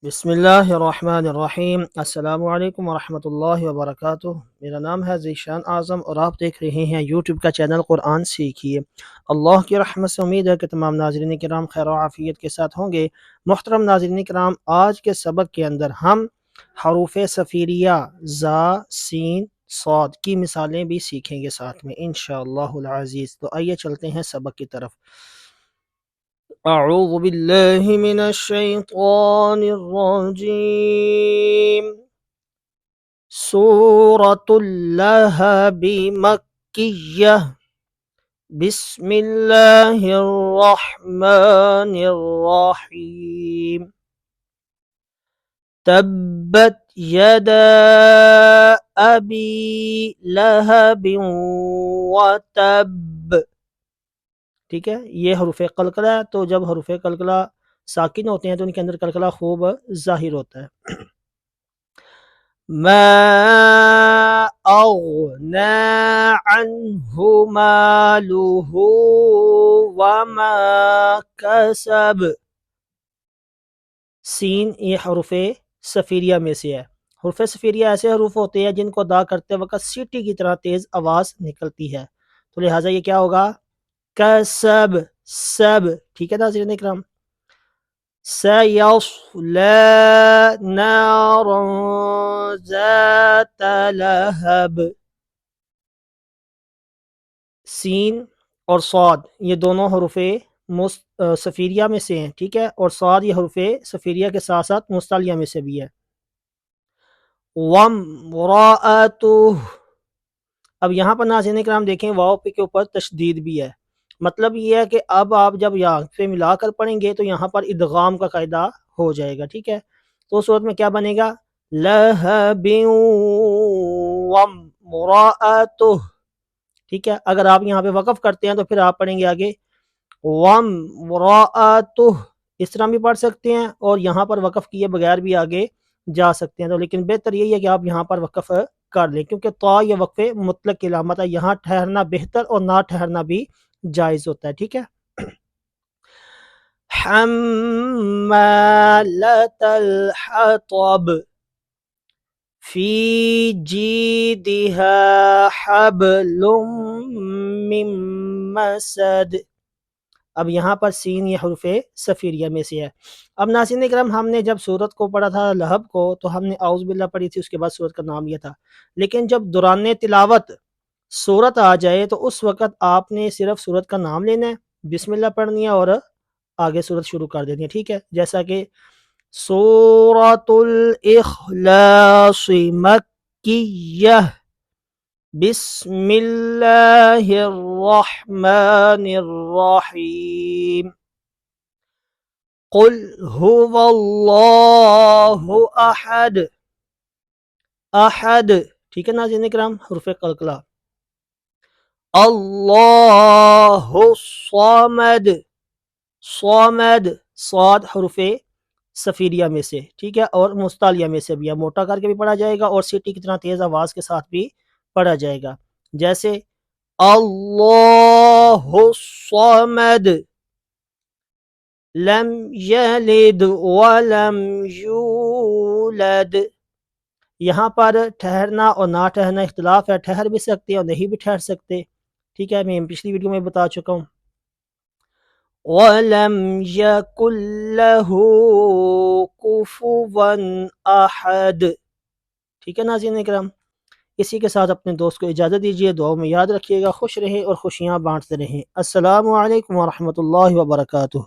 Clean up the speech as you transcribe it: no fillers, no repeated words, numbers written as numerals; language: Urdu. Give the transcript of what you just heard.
بسم اللہ الرحمن الرحیم۔ السلام علیکم ورحمۃ اللہ وبرکاتہ۔ میرا نام ہے ذیشان اعظم اور آپ دیکھ رہے ہیں یوٹیوب کا چینل قرآن سیکھیے۔ اللہ کی رحمت سے امید ہے کہ تمام ناظرین کرام خیر و عافیت کے ساتھ ہوں گے۔ محترم ناظرین کرام، آج کے سبق کے اندر ہم حروف صفیریہ ذا، سین، صاد کی مثالیں بھی سیکھیں گے ساتھ میں انشاءاللہ العزیز۔ تو آئیے چلتے ہیں سبق کی طرف۔ اعوذ باللہ من الشیطان الرجیم۔ سورۃ اللہب مکیہ۔ بسم اللہ الرحمن الرحیم۔ تبت یدا ابی لہب وتب۔ ٹھیک ہے، یہ حروف قلقلہ ہے، تو جب حروف قلقلہ ساکن ہوتے ہیں تو ان کے اندر قلقلہ خوب ظاہر ہوتا ہے۔ ما اغنى عنه ماله وما كسب۔ سین یہ حروف صفیریہ میں سے ہے۔ حروف صفیریہ ایسے حروف ہوتے ہیں جن کو ادا کرتے وقت سیٹی کی طرح تیز آواز نکلتی ہے، تو لہٰذا یہ کیا ہوگا؟ کسب، سب۔ ٹھیک ہے ناظرین اکرام۔ سیصلی نارا ذات لہب۔ سین اور صاد یہ دونوں حروف صفیریہ میں سے ہیں، ٹھیک ہے، اور صاد یہ حروف صفیریہ کے ساتھ ساتھ مستعلیہ میں سے بھی ہے۔ وامرأتہ۔ اب یہاں پر ناظرین کرام دیکھیں، واو پہ کے اوپر تشدید بھی ہے، مطلب یہ ہے کہ اب آپ جب یہاں پہ ملا کر پڑھیں گے تو یہاں پر ادغام کا قاعدہ ہو جائے گا، ٹھیک ہے۔ تو اس صورت میں کیا بنے گا؟ لہب وامرأتہ۔ ٹھیک ہے، اگر آپ یہاں پہ وقف کرتے ہیں تو پھر آپ پڑھیں گے آگے وامرأتہ، اس طرح بھی پڑھ سکتے ہیں اور یہاں پر وقف کیے بغیر بھی آگے جا سکتے ہیں، تو لیکن بہتر یہی ہے کہ آپ یہاں پر وقف کر لیں، کیونکہ طا یہ وقف مطلق کی علامت ہے، یہاں ٹھہرنا بہتر اور نہ ٹھہرنا بھی جائز ہوتا ہے، ٹھیک ہے۔ حمالۃ الحطب۔ فی جیدہا حبل من مسد۔ اب یہاں پر سین یہ حروف صفیریہ میں سے ہے۔ اب ناظرین اکرام، ہم نے جب سورت کو پڑھا تھا لہب کو تو ہم نے اعوذ باللہ پڑھی تھی، اس کے بعد سورت کا نام لیا تھا، لیکن جب دوران تلاوت سورت آ جائے تو اس وقت آپ نے صرف سورت کا نام لینا ہے، بسم اللہ پڑھنی ہے اور آگے سورت شروع کر دینی ہے، ٹھیک ہے۔ جیسا کہ سورۃ الاخلاص مکیہ۔ بسم اللہ الرحمن الرحیم۔ قل هو اللہ احد۔ احد، ٹھیک ہے ناظرین اکرام، حروف قلقلہ۔ اللہ الصمد۔ صمد، صاد حروف صفیریہ میں سے، ٹھیک ہے، اور مستعلیہ میں سے بھی ہے، موٹا کر کے بھی پڑھا جائے گا اور سیٹی کی طرح تیز آواز کے ساتھ بھی پڑھا جائے گا، جیسے اللہ الصمد لم یلد ولم یولد۔ یہاں پر ٹھہرنا اور نہ ٹھہرنا اختلاف ہے، ٹھہر بھی سکتے اور نہیں بھی ٹھہر سکتے، ٹھیک ہے، میں پچھلی ویڈیو میں بتا چکا ہوں۔ وَلَمْ يَكُنْ لَهُ كُفُوًا أَحَدٌ۔ ٹھیک ہے ناظرین اکرام، اسی کے ساتھ اپنے دوست کو اجازت دیجیے، دعاؤں میں یاد رکھیے گا، خوش رہیں اور خوشیاں بانٹتے رہیں۔ السلام علیکم ورحمۃ اللہ وبرکاتہ۔